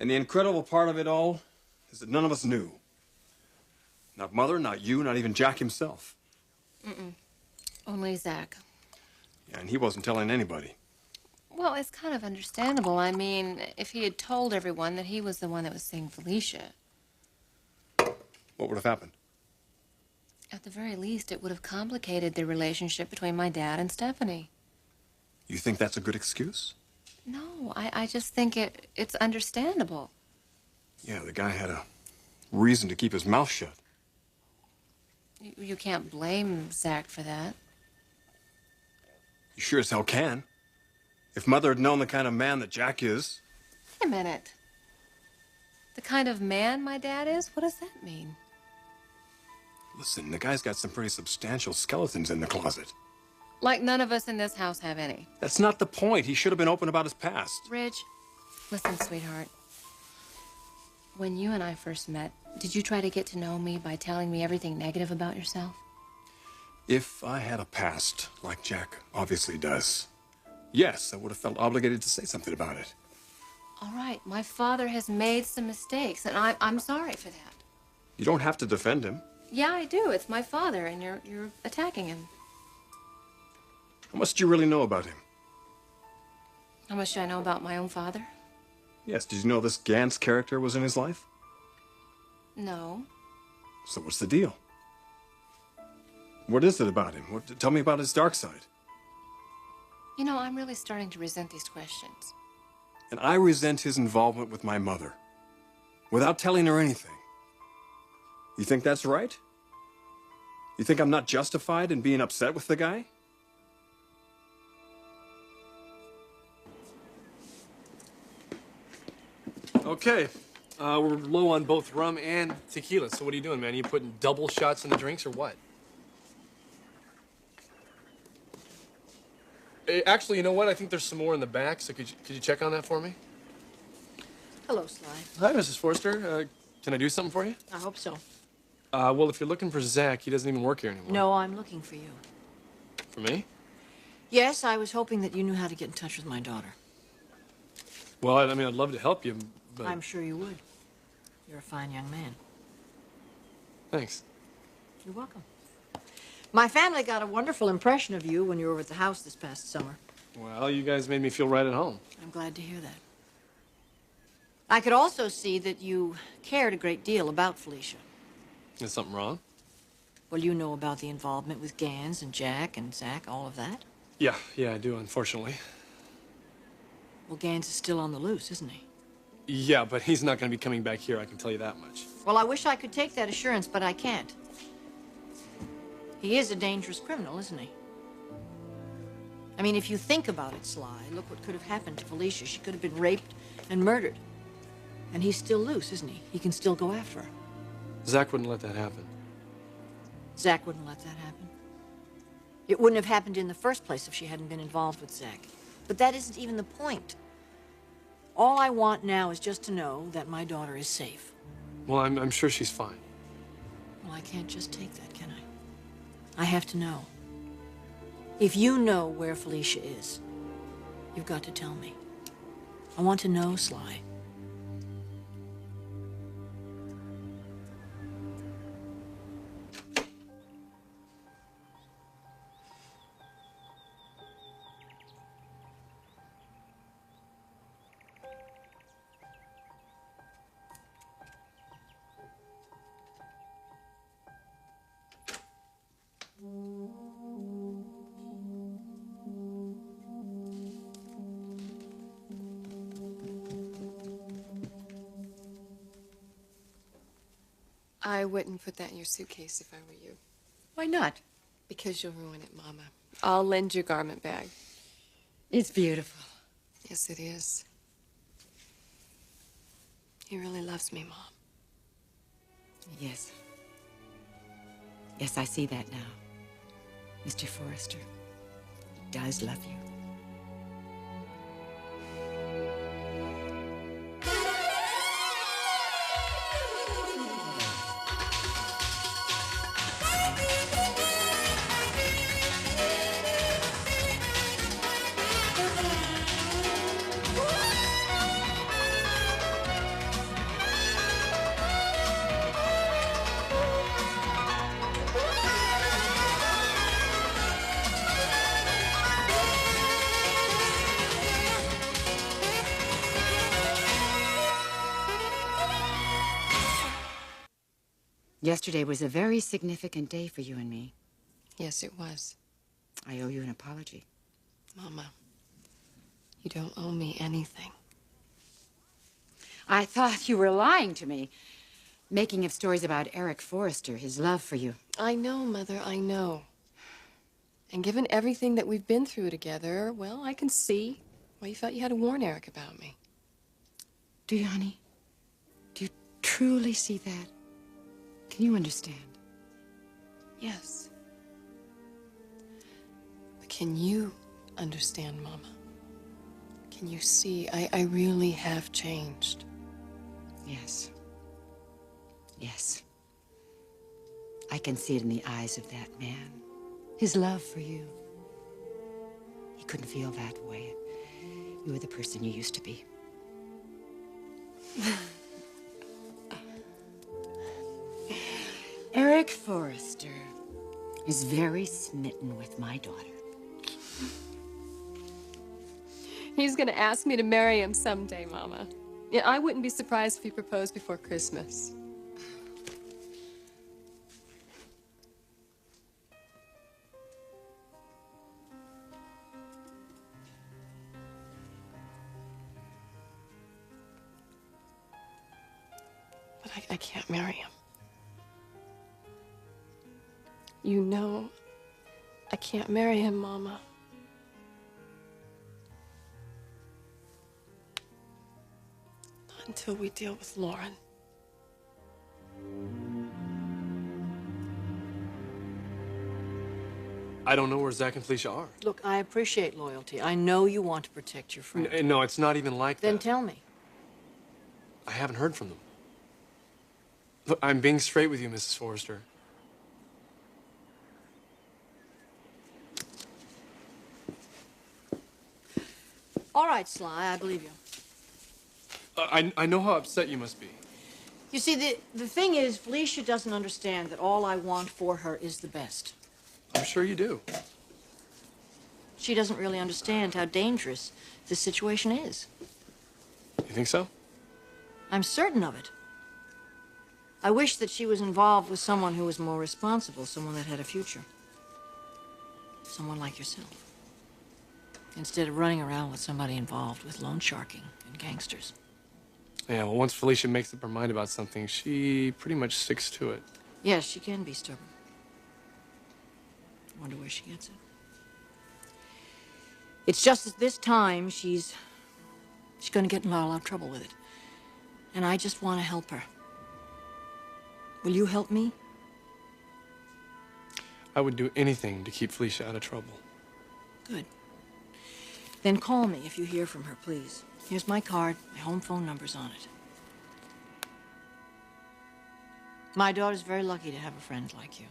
And the incredible part of it all is that none of us knew. Not Mother, not you, not even Jack himself. Only Zach. Yeah, and he wasn't telling anybody. Well, it's kind of understandable. I mean, if he had told everyone that he was the one that was seeing Felicia. What would have happened? At the very least, it would have complicated the relationship between my dad and Stephanie. You think that's a good excuse? No, I just think it's understandable. Yeah, the guy had a reason to keep his mouth shut. You can't blame Zach for that. You sure as hell can. If Mother had known the kind of man that Jack is... Wait a minute. The kind of man my dad is? What does that mean? Listen, the guy's got some pretty substantial skeletons in the closet. Like none of us in this house have any. That's not the point. He should have been open about his past. Ridge, listen, sweetheart. When you and I first met, did you try to get to know me by telling me everything negative about yourself? If I had a past, like Jack obviously does, yes, I would have felt obligated to say something about it. All right, my father has made some mistakes, and I'm sorry for that. You don't have to defend him. Yeah, I do. It's my father, and you're attacking him. How much do you really know about him? How much do I know about my own father? Yes, did you know this Gantz character was in his life? No. So what's the deal? What is it about him? Tell me about his dark side. You know, I'm really starting to resent these questions. And I resent his involvement with my mother, without telling her anything. You think that's right? You think I'm not justified in being upset with the guy? Okay, we're low on both rum and tequila, so what are you doing, man? Are you putting double shots in the drinks or what? Actually, you know what? I think there's some more in the back, so could you check on that for me? Hello, Sly. Hi, Mrs. Forrester. Can I do something for you? I hope so. Well, if you're looking for Zach, he doesn't even work here anymore. No, I'm looking for you. For me? Yes, I was hoping that you knew how to get in touch with my daughter. Well, I mean, I'd love to help you, but... I'm sure you would. You're a fine young man. Thanks. You're welcome. My family got a wonderful impression of you when you were at the house this past summer. Well, you guys made me feel right at home. I'm glad to hear that. I could also see that you cared a great deal about Felicia. Is something wrong? Well, you know about the involvement with Gans and Jack and Zach, all of that? Yeah, I do, unfortunately. Well, Gans is still on the loose, isn't he? Yeah, but he's not going to be coming back here, I can tell you that much. Well, I wish I could take that assurance, but I can't. He is a dangerous criminal, isn't he? I mean, if you think about it, Sly, look what could have happened to Felicia. She could have been raped and murdered. And he's still loose, isn't he? He can still go after her. Zach wouldn't let that happen. Zach wouldn't let that happen. It wouldn't have happened in the first place if she hadn't been involved with Zach. But that isn't even the point. All I want now is just to know that my daughter is safe. Well, I'm sure she's fine. Well, I can't just take that, can I? I have to know. If you know where Felicia is, you've got to tell me. I want to know, Sly. I wouldn't put that in your suitcase if I were you. Why not? Because you'll ruin it, Mama. I'll lend your garment bag. It's beautiful. Yes, it is. He really loves me, Mom. Yes. Yes, I see that now. Mr. Forrester, he does love you. Yesterday was a very significant day for you and me. Yes, it was. I owe you an apology. Mama, you don't owe me anything. I thought you were lying to me, making up stories about Eric Forrester, his love for you. I know, Mother, I know. And given everything that we've been through together, well, I can see why you felt you had to warn Eric about me. Do you, honey? Do you truly see that? Can you understand? Yes. But can you understand, Mama? Can you see I really have changed? Yes. Yes. I can see it in the eyes of that man. His love for you. He couldn't feel that way. You were the person you used to be. Eric Forrester is very smitten with my daughter. He's gonna ask me to marry him someday, Mama. Yeah, I wouldn't be surprised if he proposed before Christmas. But I can't marry him. You know, I can't marry him, Mama. Not until we deal with Lauren. I don't know where Zach and Felicia are. Look, I appreciate loyalty. I know you want to protect your friend. No, it's not even like Then that. tell me. I haven't heard from them. Look, I'm being straight with you, Mrs. Forrester. All right, Sly, I believe you. I know how upset you must be. You see, the thing is, Felicia doesn't understand that all I want for her is the best. I'm sure you do. She doesn't really understand how dangerous this situation is. You think so? I'm certain of it. I wish that she was involved with someone who was more responsible, someone that had a future. Someone like yourself. Instead of running around with somebody involved with loan sharking and gangsters. Yeah, well, once Felicia makes up her mind about something, she pretty much sticks to it. Yes, she can be stubborn. Wonder where she gets it. It's just that this time she's going to get in a lot of trouble with it. And I just want to help her. Will you help me? I would do anything to keep Felicia out of trouble. Good. Then call me if you hear from her, please. Here's my card. My home phone number's on it. My daughter's very lucky to have a friend like you.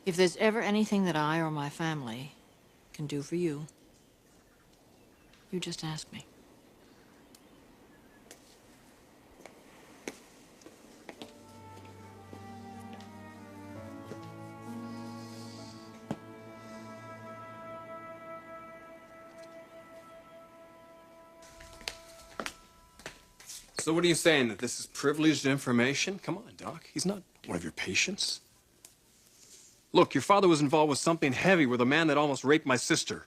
If there's ever anything that I or my family can do for you, you just ask me. So what are you saying, that this is privileged information? Come on, Doc. He's not one of your patients. Look, your father was involved with something heavy with a man that almost raped my sister.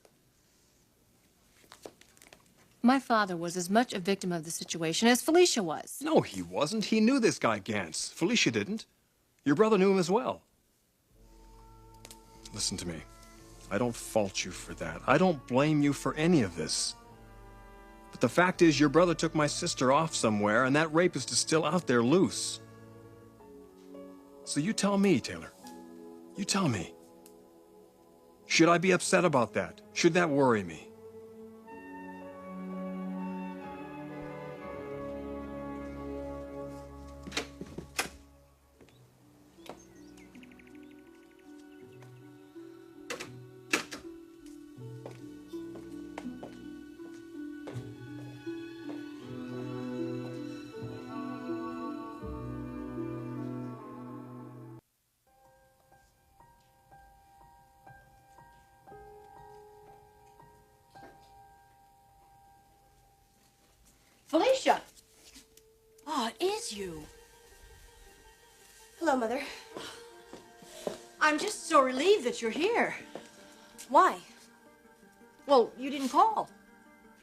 My father was as much a victim of the situation as Felicia was. No, he wasn't. He knew this guy Gantz. Felicia didn't. Your brother knew him as well. Listen to me. I don't fault you for that. I don't blame you for any of this. But the fact is, your brother took my sister off somewhere, and that rapist is still out there loose. So you tell me, Taylor. You tell me. Should I be upset about that? Should that worry me? Felicia! Oh, it is you. Hello, Mother. I'm just so relieved that you're here. Why? Well, you didn't call.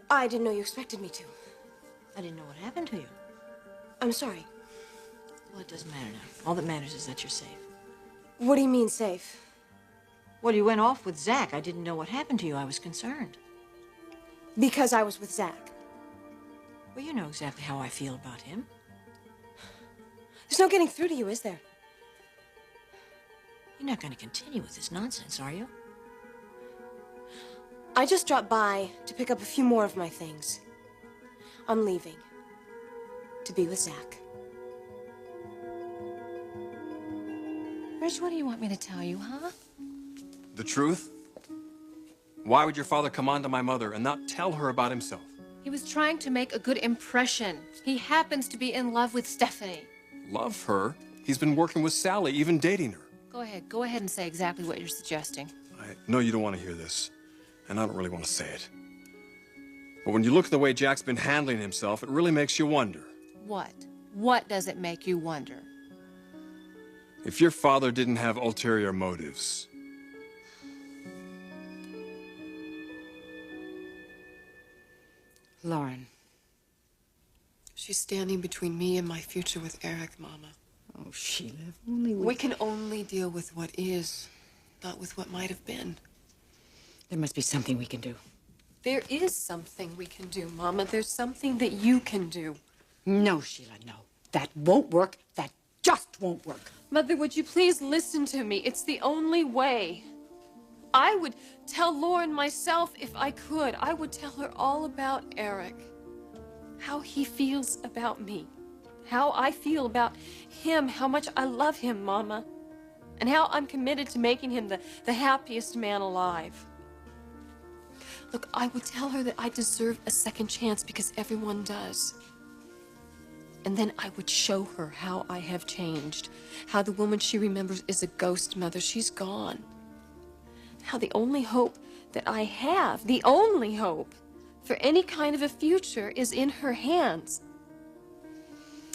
I didn't know you expected me to. I didn't know what happened to you. I'm sorry. Well, it doesn't matter now. All that matters is that you're safe. What do you mean, safe? Well, you went off with Zach. I didn't know what happened to you. I was concerned. Because I was with Zach. Well, you know exactly how I feel about him. There's no getting through to you, is there? You're not going to continue with this nonsense, are you? I just dropped by to pick up a few more of my things. I'm leaving. To be with Zach. Rich, what do you want me to tell you, huh? The truth? Why would your father come on to my mother and not tell her about himself? He was trying to make a good impression. He happens to be in love with Stephanie. Love her? He's been working with Sally, even dating her. Go ahead and say exactly what you're suggesting. I know you don't want to hear this, and I don't really want to say it. But when you look at the way Jack's been handling himself, it really makes you wonder. What? What does it make you wonder? If your father didn't have ulterior motives. Lauren. She's standing between me and my future with Eric, Mama. Oh, Sheila, if only We can only deal with what is, not with what might have been. There must be something we can do. There is something we can do, Mama. There's something that you can do. No, Sheila, no. That won't work. That just won't work. Mother, would you please listen to me? It's the only way. I would tell Lauren myself if I could. I would tell her all about Eric. How he feels about me. How I feel about him. How much I love him, Mama. And how I'm committed to making him the happiest man alive. Look, I would tell her that I deserve a second chance because everyone does. And then I would show her how I have changed. How the woman she remembers is a ghost, Mother. She's gone. How the only hope that I have, the only hope for any kind of a future is in her hands.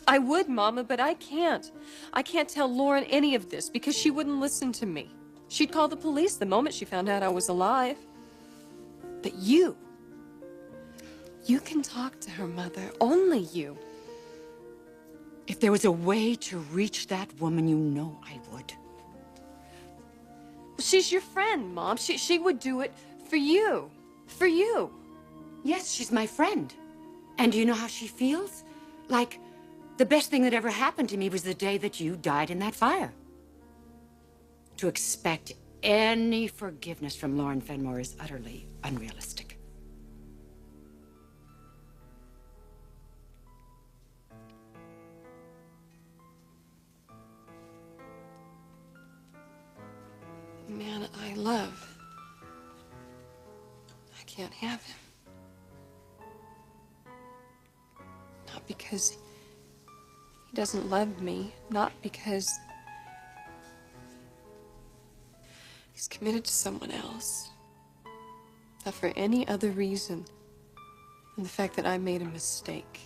I would, Mama, but I can't. I can't tell Lauren any of this because she wouldn't listen to me. She'd call the police the moment she found out I was alive. But you can talk to her, Mother. Only you. If there was a way to reach that woman, you know I would. She's your friend, Mom. She would do it for you. For you. Yes, she's my friend. And do you know how she feels? Like the best thing that ever happened to me was the day that you died in that fire. To expect any forgiveness from Lauren Fenmore is utterly unrealistic. The man I love. I can't have him. Not because he doesn't love me. Not because he's committed to someone else. Not for any other reason than the fact that I made a mistake.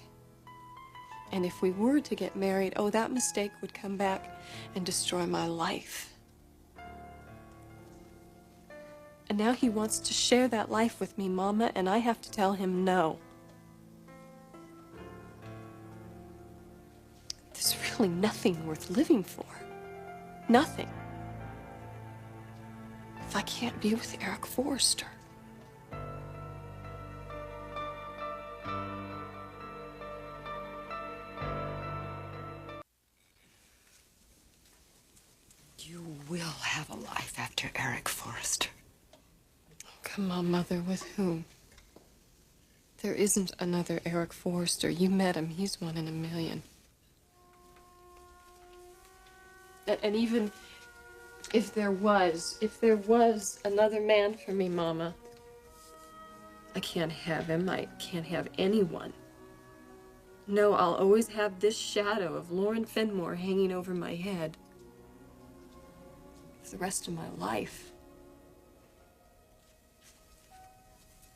And if we were to get married, oh, that mistake would come back and destroy my life. And now he wants to share that life with me, Mama, and I have to tell him no. There's really nothing worth living for. Nothing. If I can't be with Eric Forrester. You will have a life after Eric Forrester. Come on, Mother, with whom? There isn't another Eric Forrester. You met him. He's one in a million. And even if there was another man for me, Mama, I can't have him. I can't have anyone. No, I'll always have this shadow of Lauren Fenmore hanging over my head for the rest of my life.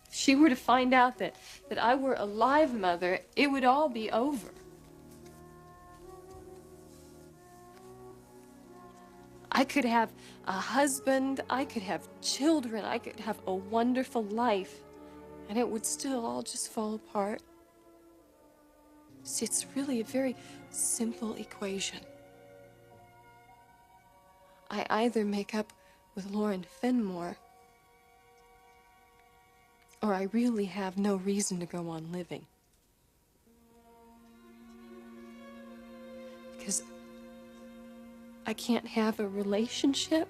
If she were to find out that I were alive, Mother, it would all be over. I could have a husband, I could have children, I could have a wonderful life, and it would still all just fall apart. See, it's really a very simple equation. I either make up with Lauren Fenmore, or I really have no reason to go on living. Because I can't have a relationship.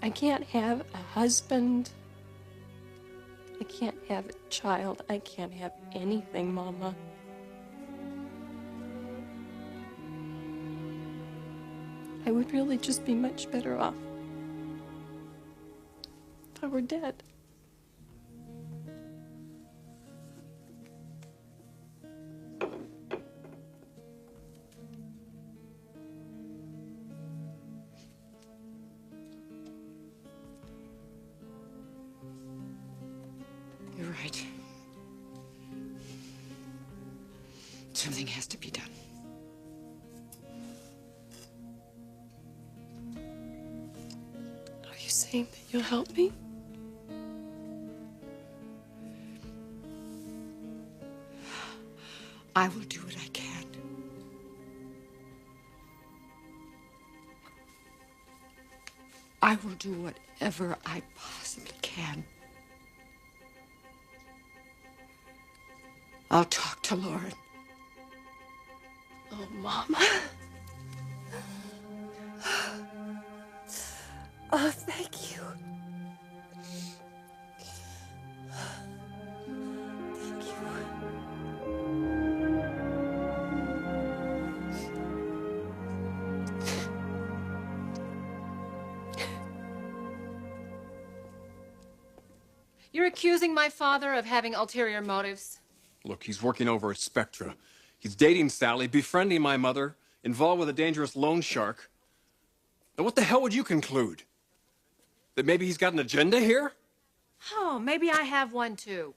I can't have a husband. I can't have a child. I can't have anything, Mama. I would really just be much better off if I were dead. You're right. Something has to be done. Are you saying that you'll help me? I will do what I can. I will do whatever I possibly can. I'll talk to Lauren. Oh, Mama. Oh, thank you. Thank you. You're accusing my father of having ulterior motives. Look, he's working over at Spectra. He's dating Sally, befriending my mother, involved with a dangerous loan shark. Now, what the hell would you conclude? That maybe he's got an agenda here? Oh, maybe I have one too.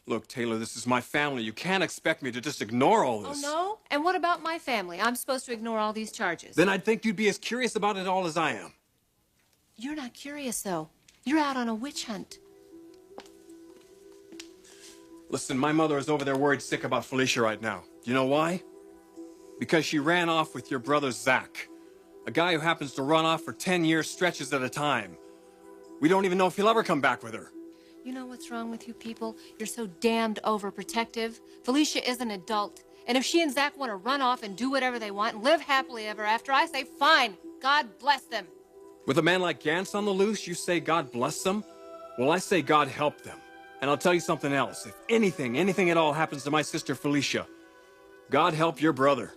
Look, Taylor, this is my family. You can't expect me to just ignore all Oh, this. no? And what about my family? I'm supposed to ignore all these charges. Then I'd think you'd be as curious about it all as I am. You're not curious, though. You're out on a witch hunt. Listen, my mother is over there worried sick about Felicia right now. Do you know why? Because she ran off with your brother, Zach. A guy who happens to run off for 10-year stretches at a time. We don't even know if he'll ever come back with her. You know what's wrong with you people? You're so damned overprotective. Felicia is an adult. And if she and Zach want to run off and do whatever they want and live happily ever after, I say fine. God bless them. With a man like Gantz on the loose, you say God bless them? Well, I say God help them. And I'll tell you something else. If anything at all happens to my sister Felicia, God help your brother.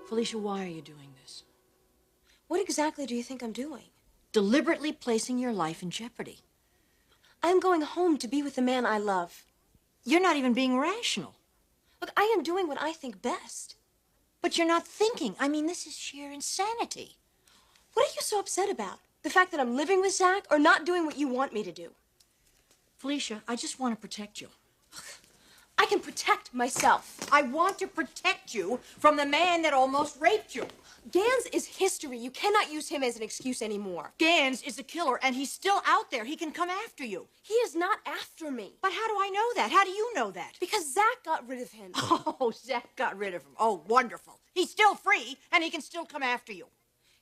Felicia, why are you doing this? What exactly do you think I'm doing? Deliberately placing your life in jeopardy. I'm going home to be with the man I love. You're not even being rational. Look, I am doing what I think best. But you're not thinking. I mean, this is sheer insanity. What are you so upset about? The fact that I'm living with Zach or not doing what you want me to do? Felicia, I just want to protect you. I can protect myself. I want to protect you from the man that almost raped you. Gans is history. You cannot use him as an excuse anymore. Gans is a killer, and he's still out there. He can come after you. He is not after me. But how do I know that? How do you know that? Because Zach got rid of him. Oh, Zach got rid of him. Oh, wonderful. He's still free, and he can still come after you.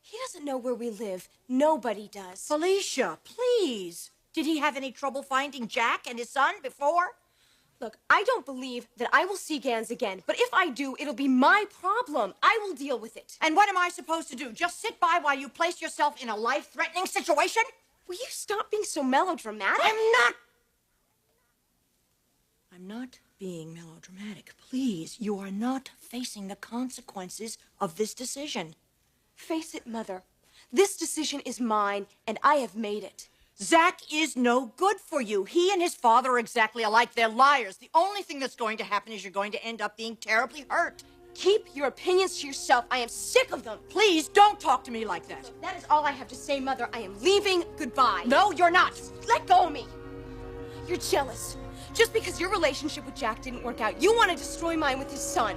He doesn't know where we live. Nobody does. Felicia, please. Did he have any trouble finding Jack and his son before? Look, I don't believe that I will see Gans again, but if I do, it'll be my problem. I will deal with it. And what am I supposed to do? Just sit by while you place yourself in a life-threatening situation? Will you stop being so melodramatic? I'm not being melodramatic. Please, you are not facing the consequences of this decision. Face it, Mother. This decision is mine, and I have made it. Zach is no good for you. He and his father are exactly alike. They're liars. The only thing that's going to happen is you're going to end up being terribly hurt. Keep your opinions to yourself. I am sick of them. Please don't talk to me like that. That is all I have to say, Mother. I am leaving. Goodbye. No, you're not. Let go of me. You're jealous. Just because your relationship with Jack didn't work out, you want to destroy mine with his son.